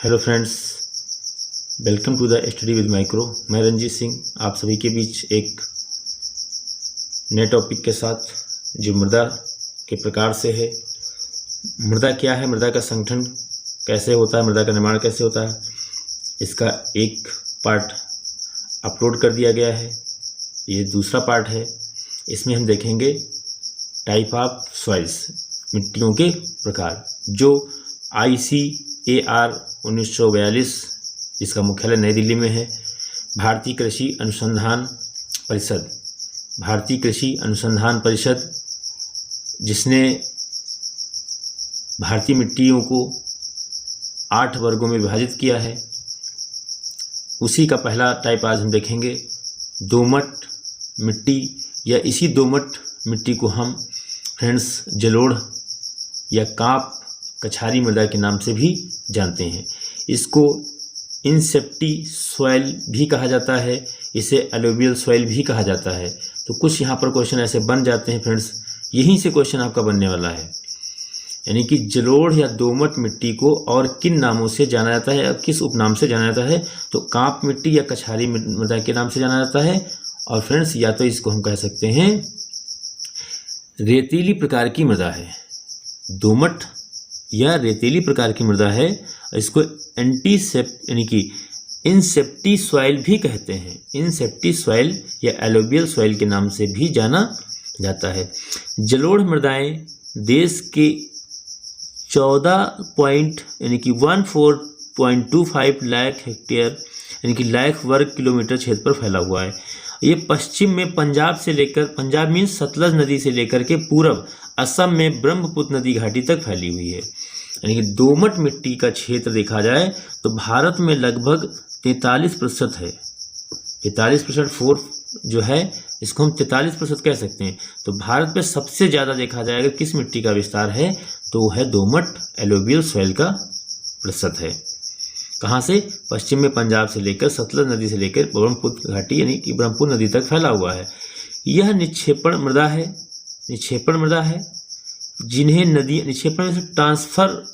Hello friends, welcome to the study with micro. मैं रंजीत सिंह आप सभी के बीच एक नए टॉपिक के साथ जो मृदा के प्रकार से है। मृदा क्या है, मृदा का संगठन कैसे होता है, मृदा का निर्माण कैसे होता है, इसका एक पार्ट अपलोड कर दिया गया है। ये दूसरा पार्ट है। इसमें हम देखेंगे टाइप ऑफ सॉइल्स, मिट्टियों के प्रकार, जो ICAR 1942 जिसका मुख्यालय नई दिल्ली में है, भारतीय कृषि अनुसंधान परिषद, भारतीय कृषि अनुसंधान परिषद जिसने भारतीय मिट्टियों को 8 वर्गों में विभाजित किया है, उसी का पहला टाइप आज हम देखेंगे, दोमट मिट्टी। या इसी दोमट मिट्टी को हम फ्रेंड्स जलोढ़ या कांप कछारी मृदा के नाम से भी जानते हैं। इसको इनसेप्टी सॉइल भी कहा जाता है, इसे एलोवियल सॉइल भी कहा जाता है। तो कुछ यहाँ पर क्वेश्चन ऐसे बन जाते हैं फ्रेंड्स, यहीं से क्वेश्चन आपका बनने वाला है। यानी कि जलोढ़ या दोमट मिट्टी को और किन नामों से जाना जाता है, किस उपनाम से जाना जाता है? तो कांप मिट्टी या कछारी मृदा के नाम से जाना जाता है। और फ्रेंड्स, या तो इसको हम कह सकते हैं रेतीली प्रकार की मृदा है, दोमट या रेतीली प्रकार की मृदा है। इसको यानी कि इनसेप्टी सॉइल भी कहते हैं, इनसेप्टी सॉइल या एलोवियल सॉइल के नाम से भी जाना जाता है। जलोढ़ मृदाएं देश के 14.25 लाख हेक्टेयर यानी कि लाख वर्ग किलोमीटर क्षेत्र पर फैला हुआ है। ये पश्चिम में पंजाब मीन्स सतलज नदी से लेकर के पूरब असम में ब्रह्मपुत्र नदी घाटी तक फैली हुई है। यानी कि दोमट मिट्टी का क्षेत्र देखा जाए तो भारत में लगभग 43% है। 43% 4 जो है, इसको हम 43% कह सकते हैं। तो भारत में सबसे ज़्यादा देखा जाए अगर किस मिट्टी का विस्तार है तो वो है दोमट एलोवियल सॉइल का प्रतिशत है। कहाँ से? पश्चिम में पंजाब से लेकर सतलज नदी से लेकर ब्रह्मपुत्र घाटी यानी कि ब्रह्मपुत्र नदी तक फैला हुआ है। यह निक्षेपण मृदा है, निक्षेपण मृदा है जिन्हें नदी निक्षेपण में से ट्रांसफर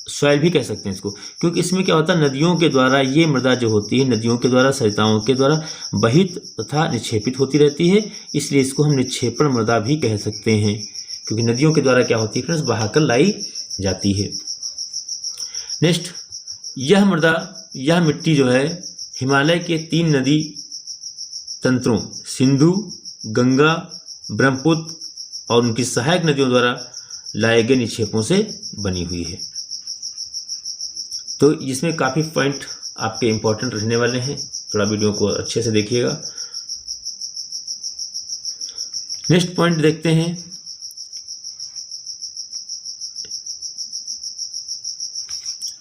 सॉइल भी कह सकते हैं इसको, क्योंकि इसमें क्या होता है, नदियों के द्वारा ये मृदा जो होती है, नदियों के द्वारा, सरिताओं के द्वारा बहित तथा निक्षेपित होती रहती है, इसलिए इसको हम निक्षेपण मृदा भी कह सकते हैं, क्योंकि नदियों के द्वारा क्या होती है फ्रेंड्स, बहाकर लाई जाती है। नेक्स्ट, यह मिट्टी जो है हिमालय के 3 नदी तंत्रों सिंधु, गंगा, ब्रह्मपुत्र और उनकी सहायक नदियों द्वारा लाए गए निक्षेपों से बनी हुई है। तो इसमें काफ़ी पॉइंट आपके इंपॉर्टेंट रहने वाले हैं, थोड़ा वीडियो को अच्छे से देखिएगा। नेक्स्ट पॉइंट देखते हैं।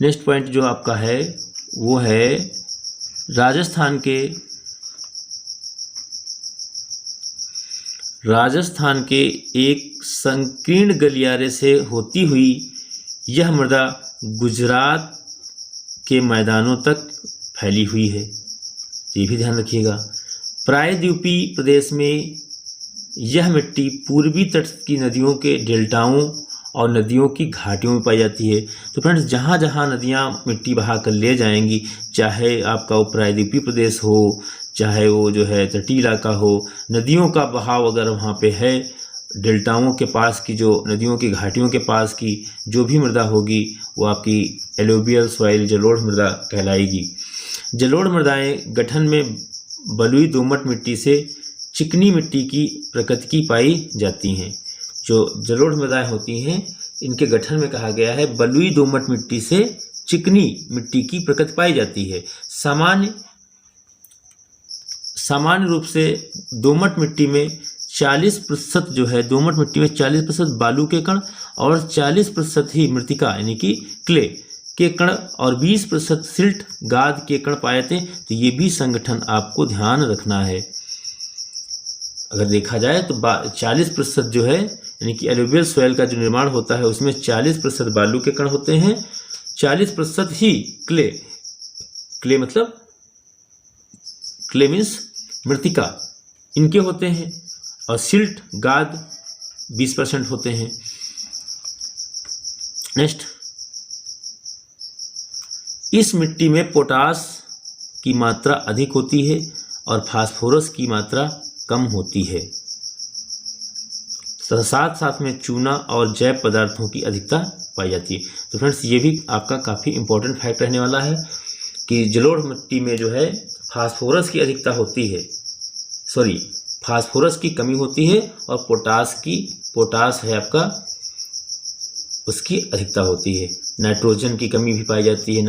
नेक्स्ट पॉइंट जो आपका है वो है राजस्थान के एक संकीर्ण गलियारे से होती हुई यह मृदा गुजरात के मैदानों तक फैली हुई है। ये भी ध्यान रखिएगा। प्रायद्वीपीय प्रदेश में यह मिट्टी पूर्वी तट की नदियों के डेल्टाओं और नदियों की घाटियों में पाई जाती है। तो फ्रेंड्स, जहाँ जहाँ नदियाँ मिट्टी बहा कर ले जाएंगी, चाहे आपका वो प्रायद्वीपीय प्रदेश हो, चाहे वो जो है तटीय इलाका हो, नदियों का बहाव अगर वहाँ पे है, डेल्टाओं के पास की जो नदियों की घाटियों के पास की जो भी मृदा होगी वो आपकी एलोवियल सॉइल जलोढ़ मृदा कहलाएगी। जलोढ़ मृदाएं गठन में बलुई दोमट मिट्टी से चिकनी मिट्टी की प्रकृति की पाई जाती हैं। जो जलोढ़ मृदाएं होती हैं इनके गठन में कहा गया है बलुई दोमट मिट्टी से चिकनी मिट्टी की प्रकृति पाई जाती है। सामान्य रूप से दोमट मिट्टी में 40% जो है, दोमट मिट्टी में 40% बालू के कण और 40% ही मृतिका यानी कि क्ले के कण और 20% सिल्ट गाद के कण पाए जाते हैं। तो ये भी संगठन आपको ध्यान रखना है। अगर देखा जाए तो 40% जो है यानी कि एलोवियल सॉइल का जो निर्माण होता है उसमें 40% बालू के कण होते हैं, 40% ही क्ले मतलब क्ले मीन्स मृतिका इनके होते हैं, और सिल्ट गाद 20% होते हैं। नेक्स्ट, इस मिट्टी में पोटास की मात्रा अधिक होती है और फास्फोरस की मात्रा कम होती है। साथ साथ में चूना और जैव पदार्थों की अधिकता पाई जाती है। तो फ्रेंड्स ये भी आपका काफ़ी इंपॉर्टेंट फैक्ट रहने वाला है कि जलोढ़ मिट्टी में जो है फास्फोरस की अधिकता होती है, फास्फोरस की कमी होती है और पोटास है आपका, उसकी अधिकता होती है। नाइट्रोजन की कमी भी पाई जाती है।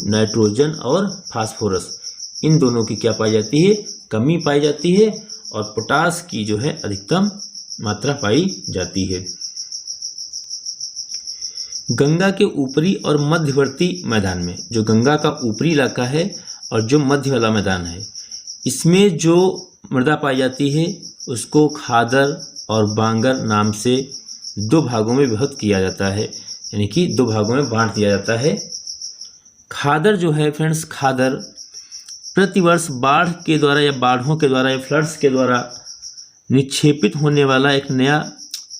नाइट्रोजन और फास्फोरस इन दोनों की क्या पाई जाती है, कमी पाई जाती है और पोटास की जो है अधिकतम मात्रा पाई जाती है। गंगा के ऊपरी और मध्यवर्ती मैदान में, जो गंगा का ऊपरी इलाका है और जो मध्य वाला मैदान है, इसमें जो मृदा पाई जाती है उसको खादर और बांगर नाम से दो भागों में विभक्त किया जाता है, यानी कि दो भागों में बांट दिया जाता है। खादर जो है फ्रेंड्स, खादर प्रतिवर्ष बाढ़ के द्वारा या बाढ़ों के द्वारा या फ्लड्स के द्वारा निक्षेपित होने वाला एक नया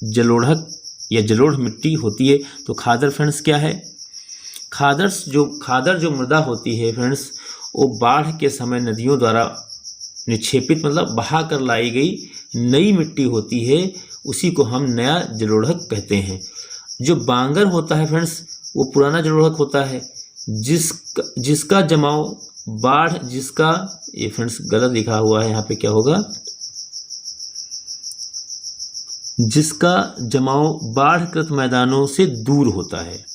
जलोढ़क या जलोढ़ मिट्टी होती है। तो खादर फ्रेंड्स क्या है, खादर जो मृदा होती है फ्रेंड्स, वो बाढ़ के समय नदियों द्वारा निक्षेपित मतलब बहा कर लाई गई नई मिट्टी होती है, उसी को हम नया जलोढ़क कहते हैं। जो बांगर होता है फ्रेंड्स, वो पुराना जलोढ़क होता है जिसका जमाव बाढ़, ये फ्रेंड्स गलत लिखा हुआ है यहाँ पे, क्या होगा, जिसका जमाव बाढ़कृत मैदानों से दूर होता है,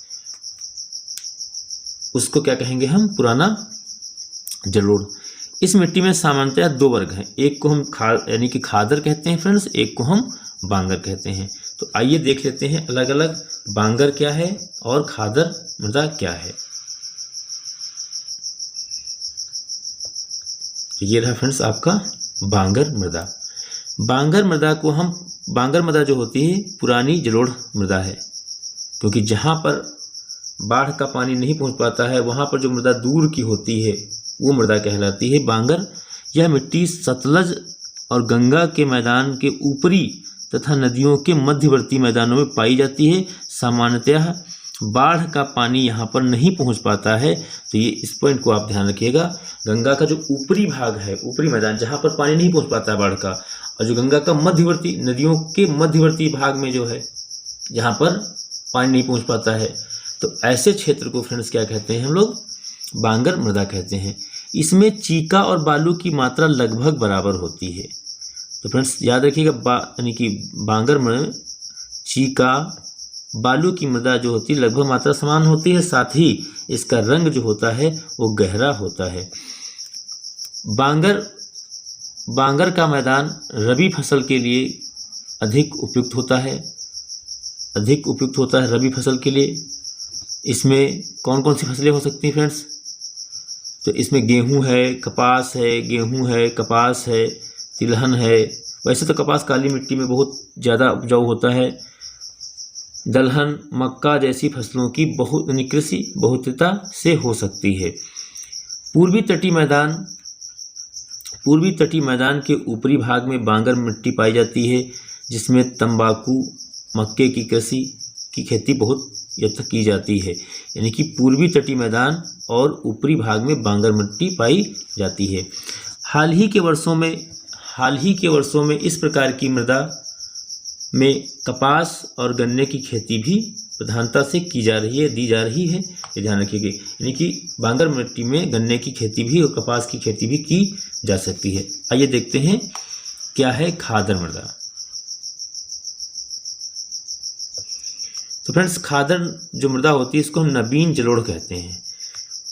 उसको क्या कहेंगे हम, पुराना जलोढ़। इस मिट्टी में सामान्यतः दो वर्ग हैं, एक को हम यानी कि खादर कहते हैं फ्रेंड्स, एक को हम बांगर कहते हैं। तो आइए देख लेते हैं अलग अलग बांगर क्या है और खादर मृदा क्या है। तो ये रहा फ्रेंड्स आपका बांगर मृदा। बांगर मृदा जो होती है पुरानी जलोढ़ मृदा है, क्योंकि जहाँ पर बाढ़ का पानी नहीं पहुँच पाता है वहाँ पर जो मृदा दूर की होती है वो मृदा कहलाती है बांगर। यह मिट्टी सतलज और गंगा के मैदान के ऊपरी तथा नदियों के मध्यवर्ती मैदानों में पाई जाती है। सामान्यतः बाढ़ का पानी यहाँ पर नहीं पहुँच पाता है, तो ये इस पॉइंट को आप ध्यान रखिएगा। गंगा का जो ऊपरी भाग है, ऊपरी मैदान जहाँ पर पानी नहीं पहुँच पाता है बाढ़ का, और जो गंगा का मध्यवर्ती, नदियों के मध्यवर्ती भाग में जो है जहाँ पर पानी नहीं पहुँच पाता है, तो ऐसे क्षेत्र को फ्रेंड्स क्या कहते हैं हम लोग, बांगर मृदा कहते हैं। इसमें चीका और बालू की मात्रा लगभग बराबर होती है। तो फ्रेंड्स याद रखिएगा, यानी कि बांगर में चीका बालू की मृदा जो होती है लगभग मात्रा समान होती है, साथ ही इसका रंग जो होता है वो गहरा होता है। बांगर का मैदान रबी फसल के लिए अधिक उपयुक्त होता है रबी फसल के लिए। इसमें कौन कौन सी फसलें हो सकती हैं फ्रेंड्स, तो इसमें गेहूं है, कपास है, तिलहन है। वैसे तो कपास काली मिट्टी में बहुत ज़्यादा उपजाऊ होता है। दलहन, मक्का जैसी फसलों की कृषि बहुतता से हो सकती है। पूर्वी तटी मैदान के ऊपरी भाग में बांगर मिट्टी पाई जाती है, जिसमें तंबाकू, मक्के की कृषि की खेती बहुत की जाती है। यानी कि पूर्वी तटी मैदान और ऊपरी भाग में बांगर मिट्टी पाई जाती है। हाल ही के वर्षों में इस प्रकार की मृदा में कपास और गन्ने की खेती भी प्रधानता से दी जा रही है, ये ध्यान रखिएगा। यानी कि बांगर मिट्टी में गन्ने की खेती भी और कपास की खेती भी की जा सकती है। आइए देखते हैं क्या है खादर मृदा। तो फ्रेंड्स खादर जो मृदा होती है इसको हम नवीन जलोढ़ कहते हैं।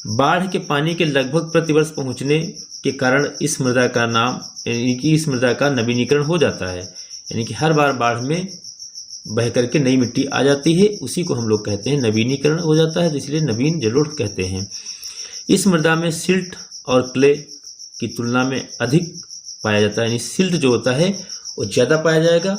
बाढ़ के पानी के लगभग प्रतिवर्ष पहुंचने के कारण इस मृदा का नाम, यानी कि इस मृदा का नवीनीकरण हो जाता है। यानी कि हर बार बाढ़ में बह करके नई मिट्टी आ जाती है, उसी को हम लोग कहते हैं नवीनीकरण हो जाता है, तो इसलिए नवीन जलोढ़ कहते हैं। इस मृदा में सिल्ट और क्ले की तुलना में अधिक पाया जाता है। यानी सिल्ट जो होता है वो ज़्यादा पाया जाएगा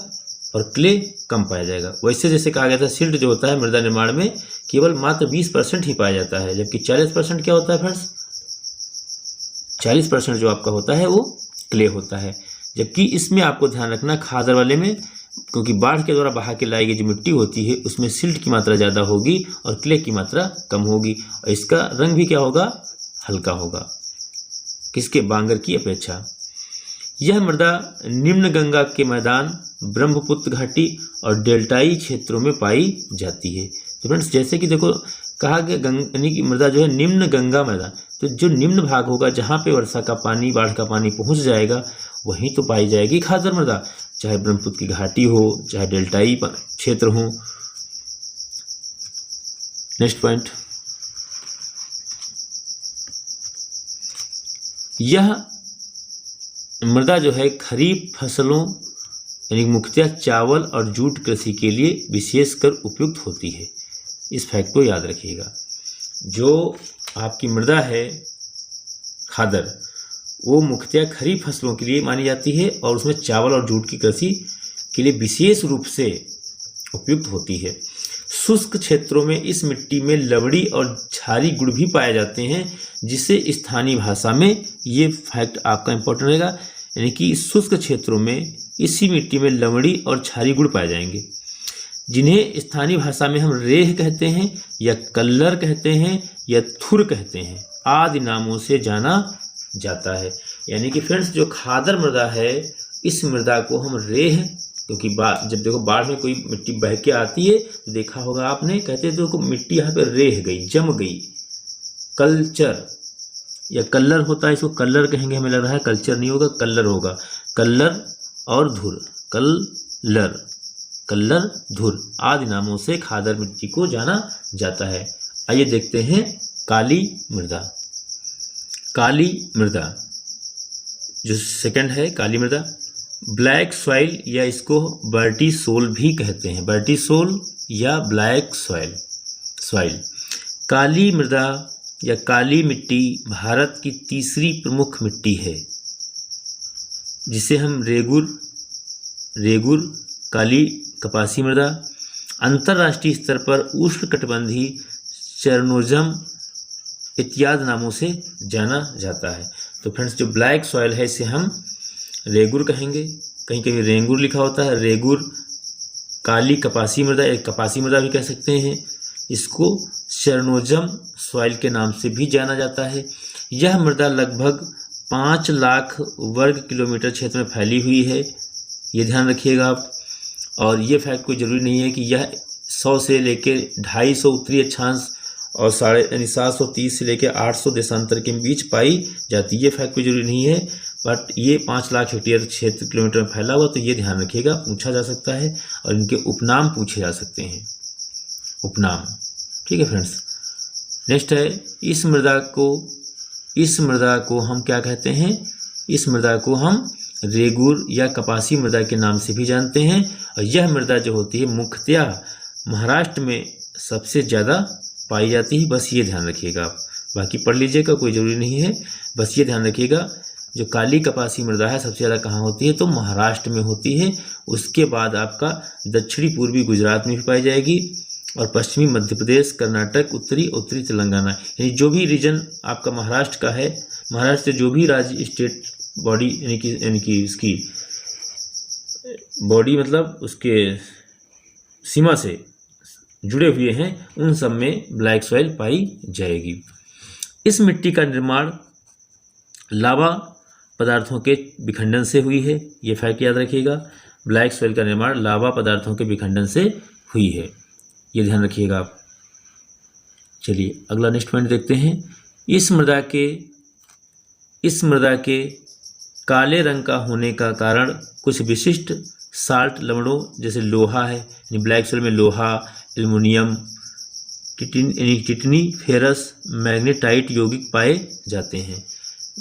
और क्ले कम पाया जाएगा। वैसे जैसे कहा गया था सिल्ट जो होता है मृदा निर्माण में केवल मात्र 20% ही पाया जाता है, जबकि 40% क्या होता है फ्रेंड्स, 40% जो आपका होता है वो क्ले होता है। जबकि इसमें आपको ध्यान रखना खादर वाले में क्योंकि बाढ़ के द्वारा बहा के लाई गई जो मिट्टी होती है उसमें सिल्ट की मात्रा ज़्यादा होगी और क्ले की मात्रा कम होगी, और इसका रंग भी क्या होगा, हल्का होगा, किसके, बांगर की अपेक्षा। यह मृदा निम्न गंगा के मैदान, ब्रह्मपुत्र घाटी और डेल्टाई क्षेत्रों में पाई जाती है। तो फ्रेंड्स जैसे कि देखो कहा गया यानी कि मृदा जो है निम्न गंगा मैदान, तो जो निम्न भाग होगा जहाँ पे वर्षा का पानी, बाढ़ का पानी पहुँच जाएगा वहीं तो पाई जाएगी खादर मृदा, चाहे ब्रह्मपुत्र की घाटी हो, चाहे डेल्टाई क्षेत्र हो। नेक्स्ट पॉइंट, यह मृदा जो है खरीफ फसलों यानी मुख्यतः चावल और जूट कृषि के लिए विशेषकर उपयुक्त होती है। इस फैक्ट को याद रखिएगा। जो आपकी मृदा है खादर, वो मुख्यतः खरीफ फसलों के लिए मानी जाती है और उसमें चावल और जूट की कृषि के लिए विशेष रूप से उपयुक्त होती है। शुष्क क्षेत्रों में इस मिट्टी में लवड़ी और क्षारी गुण भी पाए जाते हैं, जिसे स्थानीय भाषा में, ये फैक्ट आपका इंपॉर्टेंट रहेगा, यानी कि शुष्क क्षेत्रों में इसी मिट्टी में लवड़ी और क्षारी गुण पाए जाएंगे, जिन्हें स्थानीय भाषा में हम रेह कहते हैं या कल्लर कहते हैं या थुर कहते हैं आदि नामों से जाना जाता है। यानी कि फ्रेंड्स जो खादर मृदा है, इस मृदा को हम रेह, क्योंकि जब देखो बाढ़ में कोई मिट्टी बह के आती है तो देखा होगा आपने, कहते हैं देखो मिट्टी यहाँ पे रेह गई, जम गई, कल्चर या कल्लर होता है, इसको कल्लर कहेंगे, हमें लग रहा है कल्चर नहीं होगा, कल्लर होगा, कल्लर और धुर, कल्लर, कल्लर, धुर आदि नामों से खादर मिट्टी को जाना जाता है। आइए देखते हैं काली मृदा। काली मृदा जो सेकंड है, काली मृदा ब्लैक सॉइल या इसको बर्टी सोल भी कहते हैं, बर्टी सोल या ब्लैक सॉइल। काली मृदा या काली मिट्टी भारत की तीसरी प्रमुख मिट्टी है, जिसे हम रेगुर, काली कपासी मृदा, अंतर्राष्ट्रीय स्तर पर उष्णकटिबंधीय चरणोजम इत्यादि नामों से जाना जाता है। तो फ्रेंड्स जो ब्लैक सॉइल है इसे हम रेगुर कहेंगे, कहीं कहीं रेंगुर लिखा होता है, रेगुर, काली कपासी मृदा, एक कपासी मृदा भी कह सकते हैं, इसको चरणोजम सॉइल के नाम से भी जाना जाता है। यह मृदा लगभग 5 लाख वर्ग किलोमीटर क्षेत्र में फैली हुई है, ये ध्यान रखिएगा आप। और ये फैक्ट कोई ज़रूरी नहीं है कि यह 100 से लेकर 250 उत्तरी अक्षांश और 730 से लेकर 800 देशांतर के बीच पाई जाती है, ये फैक्ट कोई जरूरी नहीं है, बट ये 5 लाख हेक्टेयर क्षेत्र किलोमीटर में फैला हुआ, तो ये ध्यान रखिएगा, पूछा जा सकता है और इनके उपनाम पूछे जा सकते हैं, उपनाम। ठीक है फ्रेंड्स, नेक्स्ट है इस मृदा को हम क्या कहते हैं, इस मृदा को हम रेगुर या कपासी मृदा के नाम से भी जानते हैं। और यह मृदा जो होती है मुख्यतः महाराष्ट्र में सबसे ज़्यादा पाई जाती है, बस ये ध्यान रखिएगा आप, बाकी पढ़ लीजिएगा, कोई ज़रूरी नहीं है, बस ये ध्यान रखिएगा। जो काली कपासी मृदा है सबसे ज़्यादा कहाँ होती है, तो महाराष्ट्र में होती है, उसके बाद आपका दक्षिणी पूर्वी गुजरात में भी पाई जाएगी और पश्चिमी मध्य प्रदेश, कर्नाटक, उत्तरी तेलंगाना, यानी जो भी रीजन आपका महाराष्ट्र का है, महाराष्ट्र से जो भी राज्य स्टेट बॉडी यानी कि इसकी बॉडी मतलब उसके सीमा से जुड़े हुए हैं, उन सब में ब्लैक सॉइल पाई जाएगी। इस मिट्टी का निर्माण लावा पदार्थों के विखंडन से हुई है, ये फैक्ट याद रखिएगा। ब्लैक सॉइल का निर्माण लावा पदार्थों के विखंडन से हुई है, ये ध्यान रखिएगा आप। चलिए अगला नेक्स्ट पॉइंट देखते हैं। इस मृदा के काले रंग का होने का कारण कुछ विशिष्ट साल्ट लवणों जैसे लोहा है, यानी ब्लैक सॉइल में लोहा, एल्युमिनियम, टिटनी, फेरस, मैग्नेटाइट यौगिक पाए जाते हैं।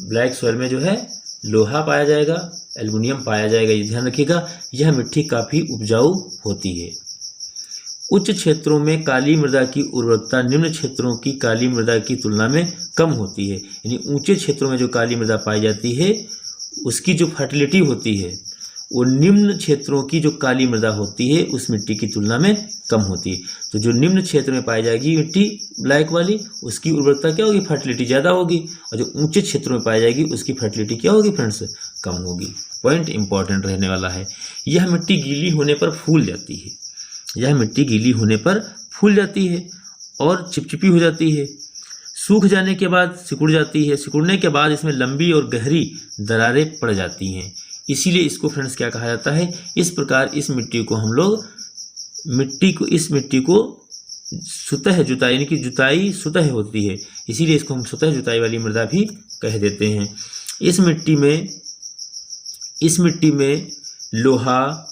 ब्लैक सॉइल में जो है लोहा पाया जाएगा, एल्युमिनियम पाया जाएगा, ये ध्यान रखिएगा। यह मिट्टी काफ़ी उपजाऊ होती है। उच्च क्षेत्रों में काली मृदा की उर्वरकता निम्न क्षेत्रों की काली मृदा की तुलना में कम होती है, यानी ऊंचे क्षेत्रों में जो काली मृदा पाई जाती है उसकी जो फर्टिलिटी होती है वो निम्न क्षेत्रों की जो काली मृदा होती है उस मिट्टी की तुलना में कम होती है। तो जो निम्न क्षेत्र में पाई जाएगी मिट्टी ब्लैक वाली, उसकी उर्वरता क्या होगी, फर्टिलिटी ज़्यादा होगी, और जो ऊंचे क्षेत्रों में पाई जाएगी उसकी फर्टिलिटी क्या होगी फ्रेंड्स, कम होगी। पॉइंट इंपॉर्टेंट रहने वाला है। यह मिट्टी गीली होने पर फूल जाती है, यह मिट्टी गीली होने पर फूल जाती है और चिपचिपी हो जाती है। सूख जाने के बाद सिकुड़ जाती है, सिकुड़ने के बाद इसमें लंबी और गहरी दरारें पड़ जाती हैं। इसीलिए इसको फ्रेंड्स क्या कहा जाता है, इस प्रकार इस मिट्टी को हम लोग इस मिट्टी को सुतह जुताई, यानी कि जुताई सुतह होती है, इसीलिए इसको हम सुतह जुताई वाली मृदा भी कह देते हैं। इस मिट्टी में लोहा,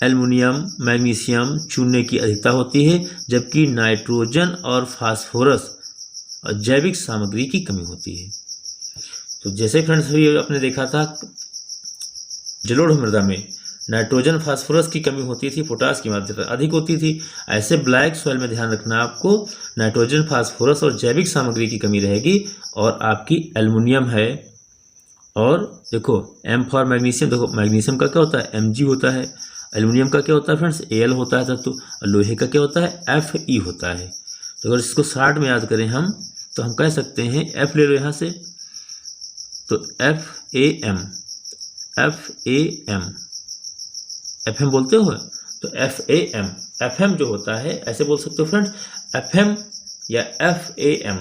एल्युमिनियम, मैग्नीशियम, चूने की अधिकता होती है, जबकि नाइट्रोजन और फास्फोरस और जैविक सामग्री की कमी होती है। तो जैसे फ्रेंड्स अभी आपने देखा था जलोढ़ मृदा में नाइट्रोजन फास्फोरस की कमी होती थी, पोटास की मात्रा अधिक होती थी। ऐसे ब्लैक सॉइल में ध्यान रखना आपको, नाइट्रोजन फास्फोरस और जैविक सामग्री की कमी रहेगी, और आपकी एल्युमिनियम है, और देखो एम फॉर मैग्नीशियम, देखो मैग्नीशियम का क्या होता है, Mg होता है, एल्युमिनियम का क्या होता है फ्रेंड्स, Al होता है तत्व, और लोहे का क्या होता है, Fe होता है। तो अगर इसको शॉर्ट में याद करें हम, तो हम कह सकते हैं F ले लो यहाँ से, तो FAM, FM बोलते हो, तो FAM, FM जो होता है ऐसे बोल सकते हो फ्रेंड्स, FM या FAM।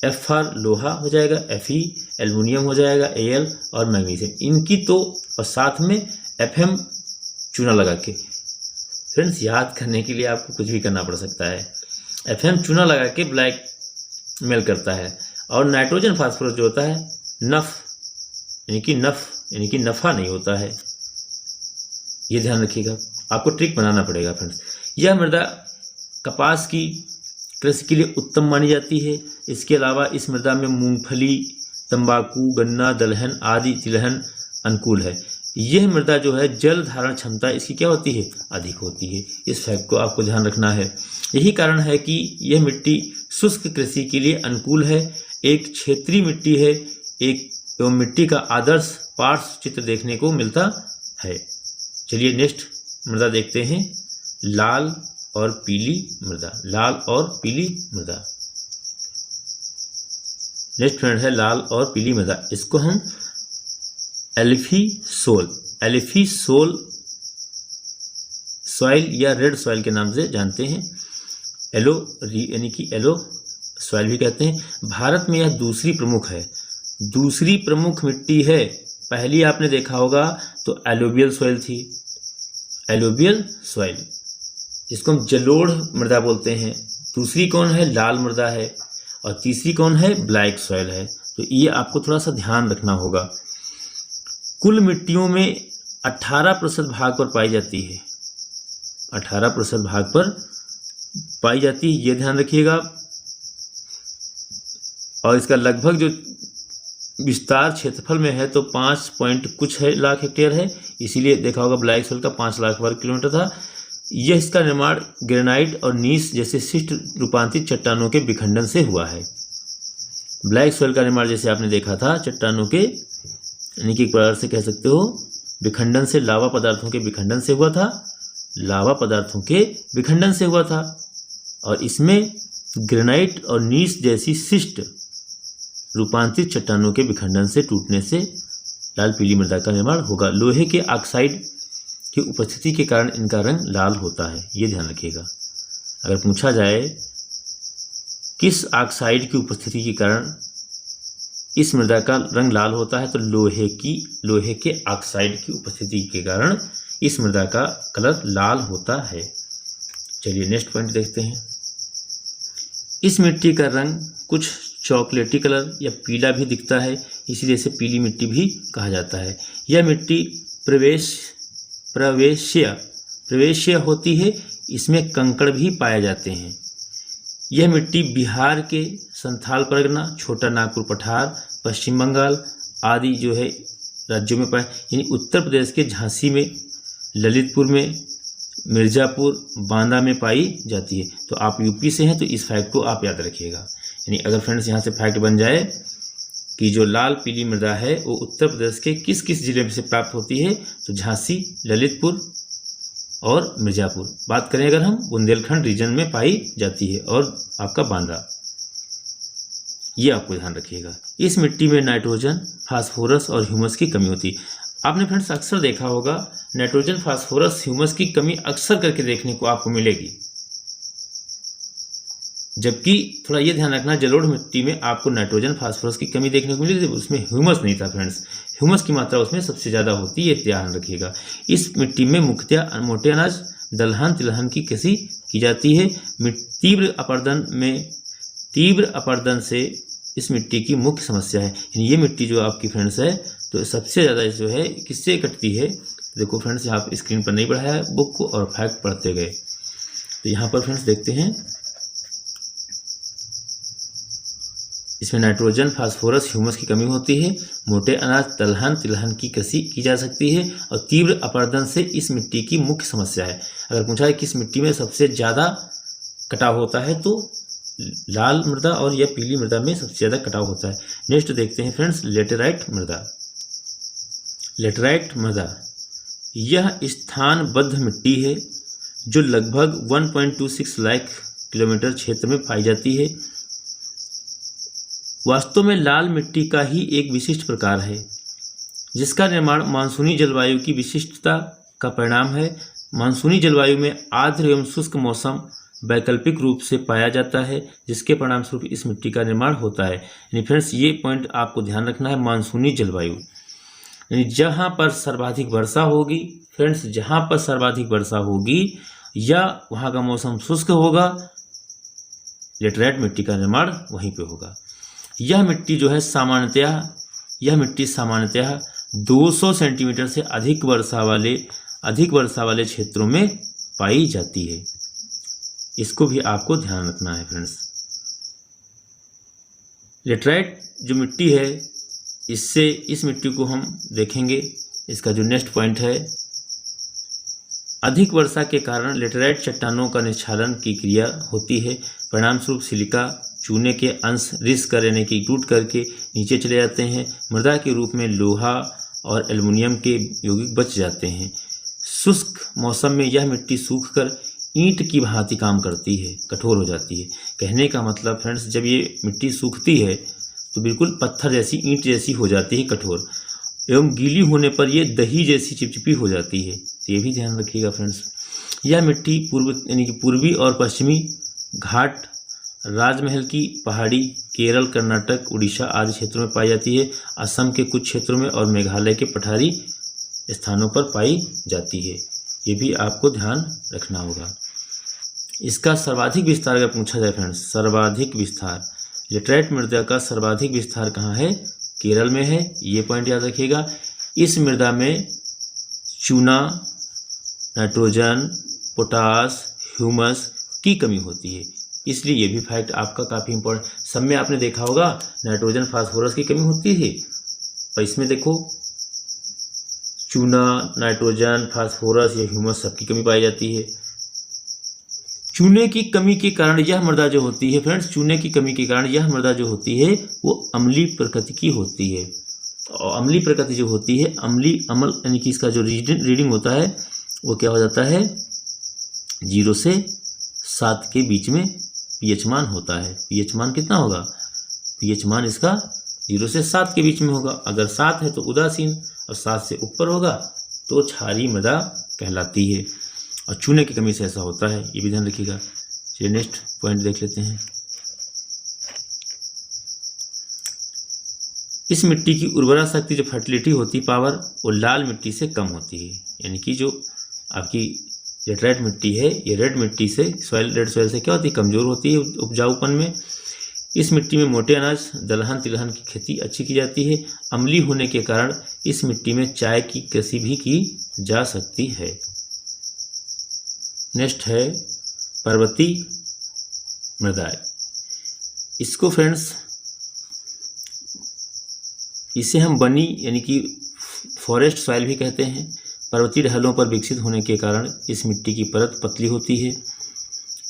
F फॉर लोहा हो जाएगा, Fe, एल्युमिनियम हो जाएगा, Al, और मैग्नीशियम, इनकी तो, और साथ में FM चूना लगा के। फ्रेंड्स याद करने के लिए आपको कुछ भी करना पड़ सकता है। FM चूना लगा के ब्लैक मेल करता है, और नाइट्रोजन फास्फोरस जो होता है नफ, यानी कि नफा नहीं होता है। ये ध्यान रखिएगा, आपको ट्रिक बनाना पड़ेगा फ्रेंड्स। यह मृदा कपास की कृषि के लिए उत्तम मानी जाती है। इसके अलावा इस मृदा में मूंगफली, तंबाकू, गन्ना, दलहन आदि तिलहन अनुकूल है। यह मृदा जो है जल धारण क्षमता इसकी क्या होती है, अधिक होती है। इस फैक्ट को आपको ध्यान रखना है। यही कारण है कि यह मिट्टी शुष्क कृषि के लिए अनुकूल है, एक क्षेत्रीय मिट्टी है, एक एवं मिट्टी का आदर्श पार्श्व चित्र देखने को मिलता है। चलिए नेक्स्ट मृदा देखते हैं, लाल और पीली मृदा। लाल और पीली मृदा, नेक्स्ट फ्रेंड है लाल और पीली मृदा। इसको हम एल्फी सोल सॉइल या रेड सॉइल के नाम से जानते हैं। यानी कि एलो सॉइल भी कहते हैं। भारत में यह दूसरी प्रमुख मिट्टी है। पहली आपने देखा होगा तो एलोबियल सॉइल थी, एलोबियल सॉइल, जिसको हम जलोढ़ मृदा बोलते हैं। दूसरी कौन है, लाल मृदा है, और तीसरी कौन है, ब्लैक सॉइल है। तो ये आपको थोड़ा सा ध्यान रखना होगा। कुल मिट्टियों में 18% भाग पर पाई जाती है, 18% भाग पर पाई जाती है, ये ध्यान रखिएगा। और इसका लगभग जो विस्तार क्षेत्रफल में है तो 5 पॉइंट कुछ है लाख हेक्टेयर है। इसीलिए देखा होगा ब्लैक सॉइल का 5 लाख वर्ग किलोमीटर था। यह इसका निर्माण ग्रेनाइट और नीस जैसे शिष्ट रूपांतरित चट्टानों के विखंडन से हुआ है। ब्लैक सॉइल का निर्माण जैसे आपने देखा था चट्टानों के, यानी कि एक प्रकार से कह सकते हो विखंडन से, लावा पदार्थों के विखंडन से हुआ था, लावा पदार्थों के विखंडन से हुआ था। और इसमें ग्रेनाइट और नीस जैसी शिष्ट रूपांतरित चट्टानों के विखंडन से टूटने से लाल पीली मृदा का निर्माण होगा। लोहे के ऑक्साइड की उपस्थिति के कारण इनका रंग लाल होता है, ये ध्यान रखिएगा। अगर पूछा जाए किस ऑक्साइड की उपस्थिति के कारण इस मृदा का रंग लाल होता है, तो लोहे के ऑक्साइड की उपस्थिति के कारण इस मृदा का कलर लाल होता है। चलिए नेक्स्ट पॉइंट देखते हैं। इस मिट्टी का रंग कुछ चॉकलेटी कलर या पीला भी दिखता है, इसीलिए इसे पीली मिट्टी भी कहा जाता है। यह मिट्टी प्रवेश्य होती है, इसमें कंकड़ भी पाए जाते हैं। यह मिट्टी बिहार के संथाल परगना, छोटा नागपुर पठार, पश्चिम बंगाल आदि जो है राज्यों में पाए, यानी उत्तर प्रदेश के झांसी में, ललितपुर में, मिर्ज़ापुर, बांदा में पाई जाती है। तो आप यूपी से हैं तो इस फैक्ट को आप याद रखिएगा। यानी अगर फ्रेंड्स यहाँ से फैक्ट बन जाए कि जो लाल पीली मृदा है वो उत्तर प्रदेश के किस किस जिले में से प्राप्त होती है, तो झांसी, ललितपुर और मिर्जापुर। बात करें अगर हम बुंदेलखंड रीजन में पाई जाती है और आपका बांदा, ये आपको ध्यान रखिएगा। इस मिट्टी में नाइट्रोजन, फास्फोरस और ह्यूमस की कमी होती है। आपने फ्रेंड्स अक्सर देखा होगा नाइट्रोजन, फास्फोरस, ह्यूमस की कमी अक्सर करके देखने को आपको मिलेगी, जबकि थोड़ा ये ध्यान रखना जलोढ़ मिट्टी में आपको नाइट्रोजन, फास्फोरस की कमी देखने को मिलेगी, उसमें ह्यूमस नहीं था फ्रेंड्स। ह्यूमस की मात्रा उसमें सबसे ज़्यादा होती है, ध्यान रखिएगा। इस मिट्टी में मुख्यतः मोटे अनाज, दलहन, तिलहन की कृषि की जाती है। तीव्र अपरदन से इस मिट्टी की मुख्य समस्या है। यानी ये मिट्टी जो आपकी फ्रेंड्स है तो सबसे ज़्यादा जो है किससे कटती है, देखो फ्रेंड्स यहाँ पे स्क्रीन पर नहीं बढ़ाया है बुक को और फैक्ट पढ़ते गए, तो यहाँ पर फ्रेंड्स देखते हैं इसमें नाइट्रोजन, फास्फोरस, ह्यूमस की कमी होती है। मोटे अनाज, दलहन, तिलहन की कृषि की जा सकती है और तीव्र अपरदन से इस मिट्टी की मुख्य समस्या है। अगर पूछा है किस मिट्टी में सबसे ज़्यादा कटाव होता है तो लाल मृदा और या पीली मृदा में सबसे ज़्यादा कटाव होता है। नेक्स्ट देखते हैं फ्रेंड्स लेटेराइट मृदा। लेटेराइट मृदा यह स्थानबद्ध मिट्टी है जो लगभग 1.26 लाख किलोमीटर क्षेत्र में पाई जाती है। वास्तव में लाल मिट्टी का ही एक विशिष्ट प्रकार है जिसका निर्माण मानसूनी जलवायु की विशिष्टता का परिणाम है। मानसूनी जलवायु में आर्द्र एवं शुष्क मौसम वैकल्पिक रूप से पाया जाता है, जिसके परिणाम स्वरूप इस मिट्टी का निर्माण होता है। यानी फ्रेंड्स ये पॉइंट आपको ध्यान रखना है, मानसूनी जलवायु यानी जहाँ पर सर्वाधिक वर्षा होगी फ्रेंड्स, जहाँ पर सर्वाधिक वर्षा होगी या वहाँ का मौसम शुष्क होगा, लेटेराइट मिट्टी का निर्माण वहीं पे होगा। यह मिट्टी जो है सामान्यतः 200 सेंटीमीटर से अधिक वर्षा वाले क्षेत्रों में पाई जाती है। इसको भी आपको ध्यान रखना है फ्रेंड्स। लेटेराइट जो मिट्टी है इस मिट्टी को हम देखेंगे। इसका जो नेक्स्ट पॉइंट है, अधिक वर्षा के कारण लेटेराइट चट्टानों का निक्षालन की क्रिया होती है। परिणाम स्वरूप सिलिका, चूने के अंश रिस कर यानी कि टूट करके नीचे चले जाते हैं। मृदा के रूप में लोहा और एल्युमिनियम के यौगिक बच जाते हैं। शुष्क मौसम में यह मिट्टी सूखकर ईंट की भांति काम करती है, कठोर हो जाती है। कहने का मतलब फ्रेंड्स, जब ये मिट्टी सूखती है तो बिल्कुल पत्थर जैसी, ईंट जैसी हो जाती है, कठोर, एवं गीली होने पर ये दही जैसी चिपचिपी हो जाती है। तो ये भी ध्यान रखिएगा फ्रेंड्स। यह मिट्टी पूर्वी और पश्चिमी घाट, राजमहल की पहाड़ी, केरल, कर्नाटक, उड़ीसा आदि क्षेत्रों में पाई जाती है। असम के कुछ क्षेत्रों में और मेघालय के पठारी स्थानों पर पाई जाती है। ये भी आपको ध्यान रखना होगा। इसका सर्वाधिक विस्तार अगर पूछा जाए फ्रेंड्स, सर्वाधिक विस्तार, लेटेराइट मृदा का सर्वाधिक विस्तार कहाँ है? केरल में है। ये पॉइंट याद रखिएगा। इस मृदा में चूना, नाइट्रोजन, पोटास, ह्यूमस की कमी होती है, इसलिए ये भी फैक्ट आपका काफ़ी इंपॉर्टेंट। सब में आपने देखा होगा नाइट्रोजन, फास्फोरस की कमी होती है, और इसमें देखो चूना, नाइट्रोजन, फास्फोरस या ह्यूमस सबकी कमी पाई जाती है। चूने की कमी के कारण यह मृदा जो होती है फ्रेंड्स, चूने की कमी के कारण यह मृदा जो होती है वो अम्लीय प्रकृति की होती है। और अम्लीय प्रकृति जो होती है, अम्ल यानी कि इसका जो रीडिंग होता है वो क्या हो जाता है, 0 से 7 के बीच में पीएच मान होता है। पीएच मान कितना होगा? पीएच मान इसका 0 से 7 के बीच में होगा। अगर 7 है तो उदासीन, और 7 से ऊपर होगा तो क्षारीय मृदा कहलाती है। और चूने की कमी से ऐसा होता है, ये भी ध्यान रखिएगा। चलिए नेक्स्ट पॉइंट देख लेते हैं। इस मिट्टी की उर्वरा शक्ति, जो फर्टिलिटी होती है, पावर, वो लाल मिट्टी से कम होती है। यानी कि जो आपकी लेटेराइट मिट्टी है, ये रेड मिट्टी से, रेड सॉइल से क्या होती है, कमज़ोर होती है उपजाऊपन में। इस मिट्टी में मोटे अनाज, दलहन, तिलहन की खेती अच्छी की जाती है। अम्लीय होने के कारण इस मिट्टी में चाय की कृषि भी की जा सकती है। नेक्स्ट है पर्वतीय मृदा। इसको फ्रेंड्स, इसे हम बनी यानी कि फॉरेस्ट सॉइल भी कहते हैं। पर्वतीय ढलानों पर विकसित होने के कारण इस मिट्टी की परत पतली होती है।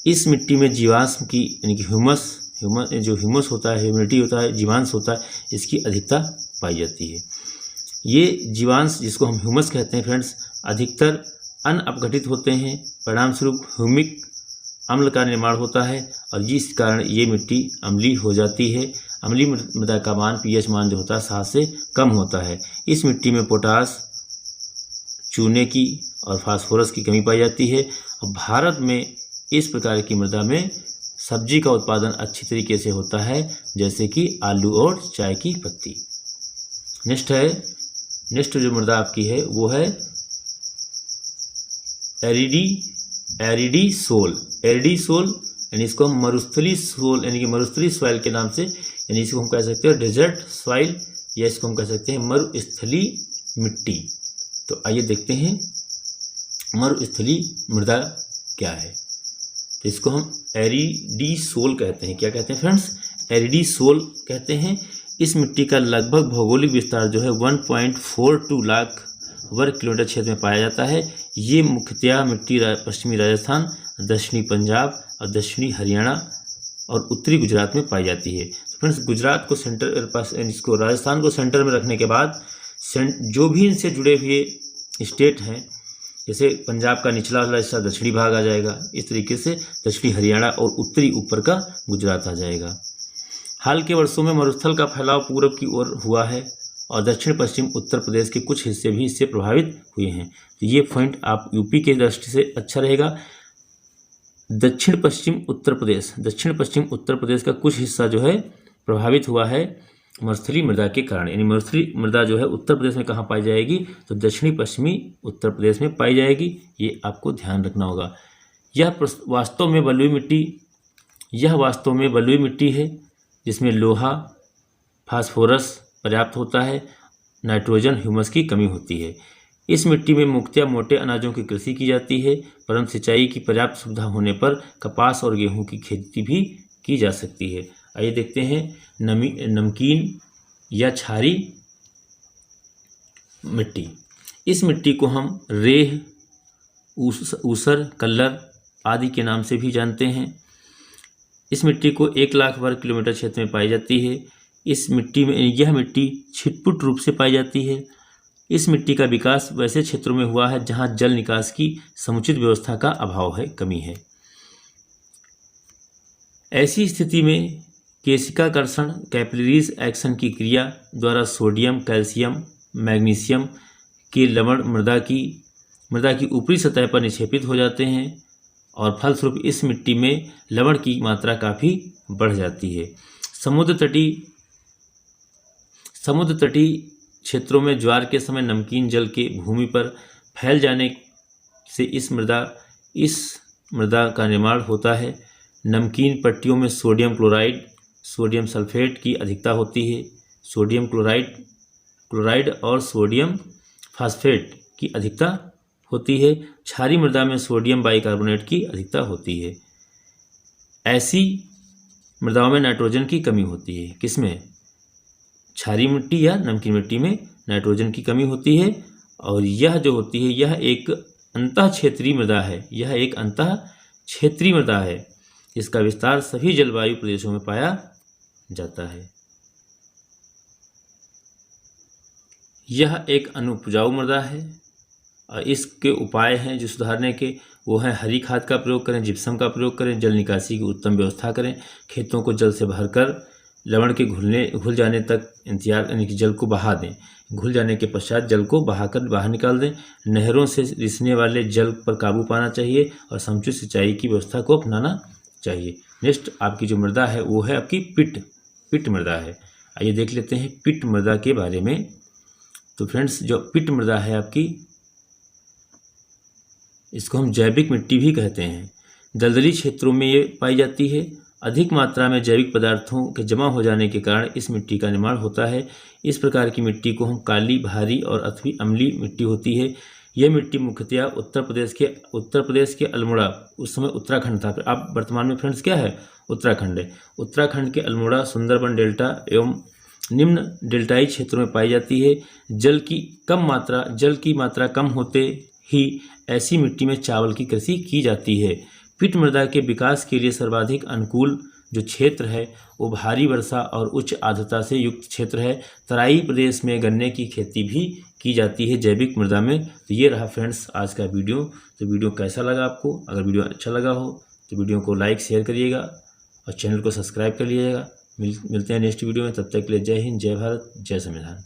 इस मिट्टी में जीवाश्म की यानी कि ह्यूमस जो ह्यूमस होता है, ह्यूमिडिटी होता है, जीवांश होता है, इसकी अधिकता पाई जाती है। ये जीवांश जिसको हम ह्यूमस कहते हैं फ्रेंड्स, अधिकतर अनअपघटित होते हैं, परिणामस्वरूप ह्यूमिक अम्ल का निर्माण होता है और जिस कारण ये मिट्टी अम्लीय हो जाती है। अम्लीय मृदा का मान पीएच मान जो होता है 7 से कम होता है। इस मिट्टी में पोटास, चूने की और फास्फोरस की कमी पाई जाती है। और भारत में इस प्रकार की मृदा में सब्जी का उत्पादन अच्छी तरीके से होता है, जैसे कि आलू और चाय की पत्ती। नेक्स्ट जो मृदा आपकी है वो है एरिडी सोल। यानी इसको हम मरुस्थली सोल यानी कि मरुस्थली सॉइल के नाम से, यानी इसको हम कह सकते हैं डेजर्ट सॉइल, या इसको हम कह सकते हैं मरुस्थली मिट्टी। तो आइए देखते हैं मरुस्थली मृदा क्या है। तो इसको हम एरिडीसोल कहते हैं। क्या कहते हैं फ्रेंड्स? एरिडीसोल कहते हैं। इस मिट्टी का लगभग भौगोलिक विस्तार जो है 1.42 लाख वर्ग किलोमीटर क्षेत्र में पाया जाता है। ये मुख्यतः मिट्टी पश्चिमी राजस्थान, दक्षिणी पंजाब और दक्षिणी हरियाणा और उत्तरी गुजरात में पाई जाती है। तो फ्रेंड्स, गुजरात को सेंटर पास, इसको राजस्थान को सेंटर में रखने के बाद जो भी इनसे जुड़े हुए स्टेट हैं, जैसे पंजाब का निचला वाला हिस्सा दक्षिणी भाग आ जाएगा, इस तरीके से दक्षिणी हरियाणा और उत्तरी ऊपर का गुजरात आ जाएगा। हाल के वर्षों में मरुस्थल का फैलाव पूरब की ओर हुआ है और दक्षिण पश्चिम उत्तर प्रदेश के कुछ हिस्से भी इससे प्रभावित हुए हैं। तो ये पॉइंट आप यूपी के दृष्टि से अच्छा रहेगा। दक्षिण पश्चिम उत्तर प्रदेश का कुछ हिस्सा जो है प्रभावित हुआ है मरुस्थली मृदा के कारण। यानी मरुस्थली मृदा जो है उत्तर प्रदेश में कहाँ पाई जाएगी? तो दक्षिणी पश्चिमी उत्तर प्रदेश में पाई जाएगी। ये आपको ध्यान रखना होगा। यह वास्तव में बलुई मिट्टी है जिसमें लोहा, फास्फोरस पर्याप्त होता है, नाइट्रोजन, ह्यूमस की कमी होती है। इस मिट्टी में मुख्यतः मोटे अनाजों की कृषि की जाती है, परंतु सिंचाई की पर्याप्त सुविधा होने पर कपास और गेहूं की खेती भी की जा सकती है। आइए देखते हैं नमकीन या क्षारी मिट्टी। इस मिट्टी को हम रेह, ऊसर, कल्लर आदि के नाम से भी जानते हैं। इस मिट्टी को 1 लाख वर्ग किलोमीटर क्षेत्र में पाई जाती है। यह मिट्टी छिटपुट रूप से पाई जाती है। इस मिट्टी का विकास वैसे क्षेत्रों में हुआ है जहां जल निकास की समुचित व्यवस्था का अभाव है, कमी है। ऐसी स्थिति में केशिकाकर्षण कैपिलरीज एक्शन की क्रिया द्वारा सोडियम, कैल्शियम, मैग्नीशियम के लवण मृदा की ऊपरी सतह पर निक्षेपित हो जाते हैं और फलस्वरूप इस मिट्टी में लवण की मात्रा काफ़ी बढ़ जाती है। समुद्र तटीय क्षेत्रों में ज्वार के समय नमकीन जल के भूमि पर फैल जाने से इस मृदा का निर्माण होता है। नमकीन पट्टियों में सोडियम क्लोराइड, सोडियम सल्फेट की अधिकता होती है। सोडियम क्लोराइड और सोडियम फास्फेट की अधिकता होती है। क्षारीय मृदा में सोडियम बाइकार्बोनेट की अधिकता होती है। ऐसी मृदाओं में नाइट्रोजन की कमी होती है। किसमें? क्षारीय मिट्टी या नमकीन मिट्टी में नाइट्रोजन की कमी होती है। और यह जो होती है यह एक अंतः क्षेत्रीय मृदा है जिसका विस्तार सभी जलवायु प्रदेशों में पाया जाता है। यह एक अनुपजाऊ मृदा है और इसके उपाय हैं जो सुधारने के, वो है हरी खाद का प्रयोग करें, जिप्सम का प्रयोग करें, जल निकासी की उत्तम व्यवस्था करें, खेतों को जल से भरकर लवण के घुल जाने तक इंतजार, यानी कि जल को बहा दें। घुल जाने के पश्चात जल को बहाकर बाहर निकाल दें। नहरों से रिसने वाले जल पर काबू पाना चाहिए और समुचित सिंचाई की व्यवस्था को अपनाना चाहिए। नेक्स्ट आपकी जो मृदा है वो है आपकी पिट मृदा है। आइए देख लेते हैं पिट मृदा के बारे में। तो फ्रेंड्स, जो पिट मृदा है आपकी, इसको हम जैविक मिट्टी भी कहते हैं। दलदली क्षेत्रों में ये पाई जाती है। अधिक मात्रा में जैविक पदार्थों के जमा हो जाने के कारण इस मिट्टी का निर्माण होता है। इस प्रकार की मिट्टी को हम काली, भारी और अथवा अम्लीय मिट्टी होती है। यह मिट्टी मुख्यतः उत्तर प्रदेश के अल्मोड़ा, उस समय उत्तराखंड था, अब वर्तमान में फ्रेंड्स क्या है? उत्तराखंड है। उत्तराखंड के अल्मोड़ा, सुंदरबन डेल्टा एवं निम्न डेल्टाई क्षेत्रों में पाई जाती है। जल की मात्रा कम होते ही ऐसी मिट्टी में चावल की कृषि की जाती है। पिट मृदा के विकास के लिए सर्वाधिक अनुकूल जो क्षेत्र है वो भारी वर्षा और उच्च आर्द्रता से युक्त क्षेत्र है। तराई प्रदेश में गन्ने की खेती भी की जाती है जैविक मृदा में। तो ये रहा फ्रेंड्स आज का वीडियो। तो वीडियो कैसा लगा आपको? अगर वीडियो अच्छा लगा हो तो वीडियो को लाइक शेयर करिएगा और चैनल को सब्सक्राइब कर लीजिएगा। मिलते हैं नेक्स्ट वीडियो में। तब तक के लिए जय हिंद, जय भारत, जय संविधान।